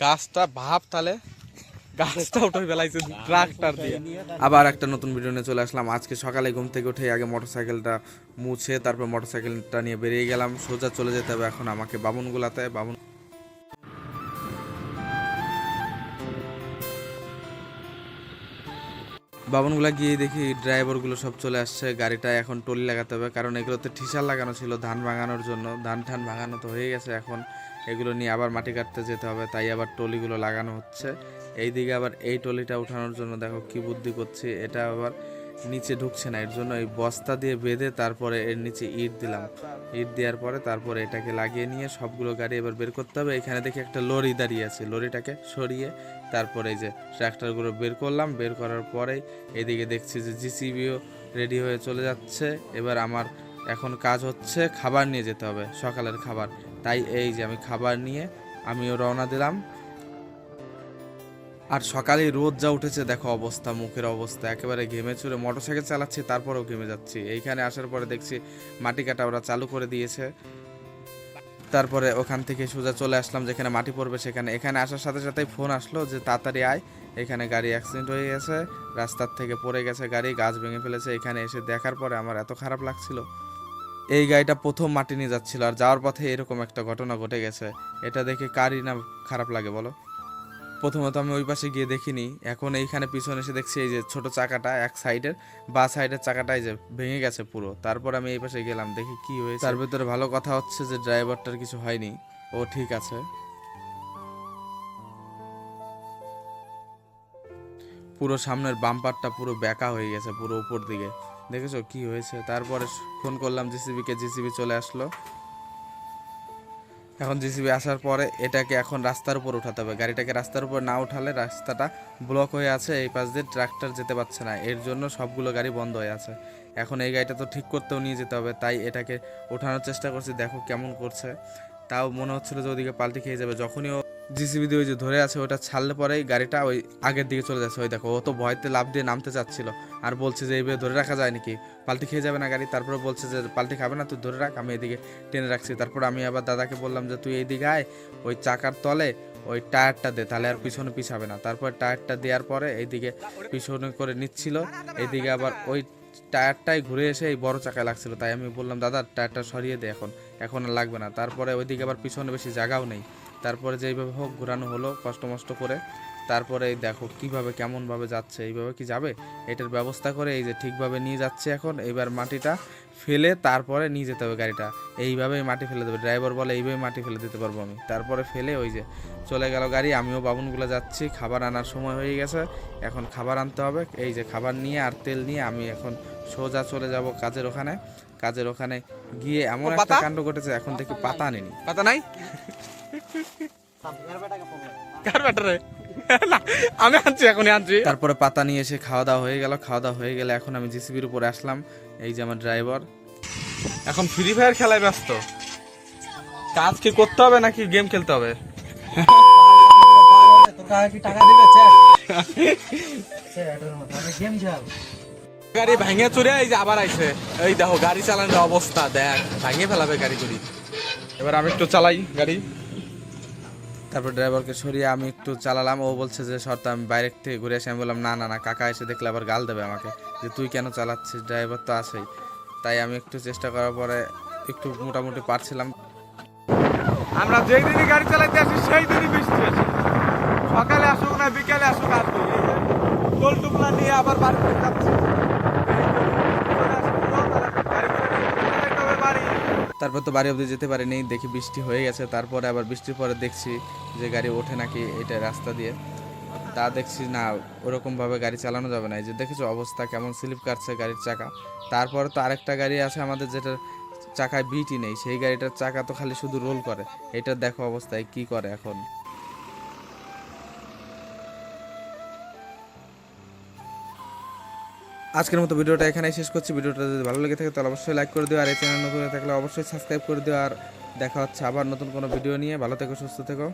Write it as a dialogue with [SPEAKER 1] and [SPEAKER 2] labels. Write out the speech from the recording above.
[SPEAKER 1] গাছটা ভাব তাহলে গাছটা উঠে ফেলাইছে ট্রাক্টর দিয়ে। আবার একটা নতুন ভিডিও নিয়ে চলে আসলাম। আজকে সকালে ঘুম থেকে উঠে আগে মোটরসাইকেলটা মুছে তারপর মোটরসাইকেলটা নিয়ে বেরিয়ে গেলাম। সোজা চলে যেতে হবে এখন আমাকে বামুনগোলাতে। বামনগুলা গিয়ে দেখি ড্রাইভারগুলো সব চলে আসছে। গাড়িটা এখন টলি লাগাতে হবে, কারণ এগুলোতে ঠিসার লাগানো ছিল ধান ভাঙানোর জন্য। ধান ঠান ভাঙানো তো হয়ে গেছে, এখন এগুলো নিয়ে আবার মাটি কাটতে যেতে হবে, তাই আবার টলিগুলো লাগানো হচ্ছে। এইদিকে আবার এই টলিটা উঠানোর জন্য দেখো কি বুদ্ধি করছি, এটা আবার নিচে ঢুকছে না, এর জন্য এই বস্তা দিয়ে বেঁধে তারপরে এর নিচে ইট দিলাম। ইট দেওয়ার পরে তারপরে এটাকে লাগিয়ে নিয়ে সবগুলো গাড়ি এবার বের করতে হবে। এখানে দেখি একটা লরি দাঁড়িয়ে আছে, লরিটাকে সরিয়ে তারপরে এই যে ট্রাক্টরগুলো বের করলাম। বের করার পরেই এদিকে দেখছি যে জিসিবিও রেডি হয়ে চলে যাচ্ছে। এবার আমার এখন কাজ হচ্ছে খাবার নিয়ে যেতে হবে, সকালের খাবার। তাই এই যে আমি খাবার নিয়ে আমিও রওনা দিলাম। আর সকালে রোদ যা উঠেছে দেখো অবস্থা, মুখের অবস্থা একেবারে ঘেমে চুরে। মোটরসাইকেল চালাচ্ছি তারপরেও ঘেমে যাচ্ছি। এইখানে আসার পরে দেখছি মাটি কাটা ওরা চালু করে দিয়েছে। তারপরে ওখান থেকে সোজা চলে আসলাম যেখানে মাটি পড়বে সেখানে। এখানে আসার সাথে সাথেই ফোন আসলো যে তাড়াতাড়ি আয়, এখানে গাড়ি অ্যাক্সিডেন্ট হয়ে গেছে, রাস্তার থেকে পড়ে গেছে গাড়ি, গাছ ভেঙে ফেলেছে। এখানে এসে দেখার পরে আমার এত খারাপ লাগছিল। এই গাড়িটা প্রথম মাটি নিয়ে যাচ্ছিল আর যাওয়ার পথে এরকম একটা ঘটনা ঘটে গেছে। এটা দেখে কারই না খারাপ লাগে বলো? প্রথমত আমি ওই পাশে গিয়ে দেখিনি, এখন এইখানে পিছনে এসে দেখছি এই যে ছোট চাকাটা এক সাইডের বা সাইডের চাকাটাই যে ভেঙে গেছে পুরো। তারপর আমি এই পাশে গেলাম, দেখি কি হয়েছে। তার ভিতরে ভালো কথা হচ্ছে যে ড্রাইভারটার কিছু হয়নি, ও ঠিক আছে। পুরো সামনের বাম্পারটা পুরো বেঁকা হয়ে গেছে পুরো উপর দিকে, দেখেছো কি হয়েছে। তারপরে ফোন করলাম জিসিবিকে, জিসিবি চলে আসলো। এখন জিসিবি আসার পরে এটাকে এখন রাস্তার উপর উঠাতে হবে। গাড়িটাকে রাস্তার উপর না উঠালে রাস্তাটা ব্লক হয়ে আছে, এই পাশ দিয়ে ট্রাক্টর যেতে পারছে না, এর জন্য সবগুলো গাড়ি বন্ধ হয়ে আছে। এখন এই গাড়িটা তো ঠিক করতেও নিয়ে যেতে হবে, তাই এটাকে ওঠানোর চেষ্টা করছি, দেখো কেমন করছে। তাও মনে হচ্ছিল যে ওদিকে পাল্টি খেয়ে যাবে। যখনই ও জিসিবি দিয়ে ওই যে ধরে আছে ওটা ছাড়লে পরেই গাড়িটা ওই আগের দিকে চলে যাচ্ছে। ওই দেখো ও তো ভয়তে লাফ দিয়ে নামতে চাচ্ছিল আর বলছে যে এইভাবে ধরে রাখা যায় নাকি, পাল্টি খেয়ে যাবে না গাড়ি। তারপরে বলছে যে পাল্টি খাবে না, তুই ধরে রাখ, আমি এদিকে টেনে রাখছি। তারপর আমি আবার দাদাকে বললাম যে তুই এইদিকে আয়, ওই চাকার তলে ওই টায়ারটা দে, তাহলে আর পিছনে পিছাবে না। তারপর টায়ারটা দেওয়ার পরে এইদিকে পিছনে করে নিচ্ছিল, এইদিকে আবার ওই টায়ারটাই ঘুরে এসে এই বড় চাকায় লাগছিল। তাই আমি বললাম দাদা টায়ারটা সরিয়ে দে, এখন আর লাগবে না। তারপরে ওইদিকে আবার পিছনে বেশি জায়গাও নেই, তারপরে যেইভাবে হোক ঘোরানো হলো কষ্ট মষ্ট করে। তারপরে এই দেখো কিভাবে কেমনভাবে যাচ্ছে, এইভাবে কি যাবে, এটার ব্যবস্থা করে এই যে ঠিকভাবে নিয়ে যাচ্ছে। এখন এবার মাটিটা ফেলে তারপরে নিয়ে যেতে হবে গাড়িটা, এইভাবেই মাটি ফেলে দেবে। ড্রাইভার বলে এইভাবে মাটি ফেলে দিতে পারবো আমি। তারপরে ফেলে ওই যে চলে গেল গাড়ি। আমিও বাবুনগুলো যাচ্ছি, খাবার আনার সময় হয়ে গেছে, এখন খাবার আনতে হবে। এই যে খাবার নিয়ে আর তেল নিয়ে আমি এখন সোজা চলে যাব কাজের ওখানে। কাজের ওখানে গিয়ে এমন একটা কাণ্ড ঘটেছে, এখন দেখি পাতা আনিনি। পাতা নাই, আমি আনছি, এখনই আনছি। তারপরে পাতা নিয়ে এসে খাওয়া দাওয়া হয়ে গেল। খাওয়া দাওয়া হয়ে গেলে এখন আমি জিসিবির উপরে আসলাম। এই যে আমার ড্রাইভার এখন ফ্রি ফায়ার খেলায় ব্যস্ত। কাজ কি করতে হবে নাকি গেম খেলতে হবে? গাড়ি ভাঙে চুরে এই যে আবার আইছে। এই দেখো গাড়ি চালানোর অবস্থা দেখ, ভাঙে ফেলাবে গাড়ি গুলি। এবার আমি একটু চালাই গাড়ি। তারপর ড্রাইভারকে সরিয়ে আমি একটু চালালাম। ও বলছে যে শর্ত আমি বাইরে থেকে ঘুরে এসে। আমি বললাম না না না, কাকা এসে দেখলে আবার গাল দেবে আমাকে যে তুই কেন চালাচ্ছিস, ড্রাইভার তো আছেই। তাই আমি একটু চেষ্টা করার পরে একটু মোটামুটি পারছিলাম। আমরা যেই দিনই গাড়ি চালাইতে আসি সেই দিনই বৃষ্টি আসে, সকালে আসুক না বিকালে আসুক আসবে। টোল টুকলা নিয়ে আবার বাড়ি যাচ্ছি। তারপর তো বাড়ি অবধি যেতে পারিনি, দেখি বৃষ্টি হয়ে গেছে। তারপরে আবার বৃষ্টির পরে দেখছি যে গাড়ি ওঠে নাকি এটা রাস্তা দিয়ে, তা দেখছি না ওরকমভাবে গাড়ি চালানো যাবে না। এই যে দেখেছো অবস্থা কেমন স্লিপ কাটছে গাড়ির চাকা। তারপরে তো আরেকটা গাড়ি আছে আমাদের যেটার চাকায় বিটই নেই, সেই গাড়িটার চাকা তো খালি শুধু রোল করে। এটার দেখো অবস্থায় কি করে এখন। আজকের মতো ভিডিওটা এখানেই শেষ করছি। ভিডিওটা যদি ভালো লেগে থাকে তাহলে অবশ্যই লাইক করে দিও, আর এই চ্যানেল নতুন হয়ে থাকলে অবশ্যই সাবস্ক্রাইব করে দিও। আর দেখা হচ্ছে আবার নতুন কোনো ভিডিও নিয়ে। ভালো থেকো, সুস্থ থেকো।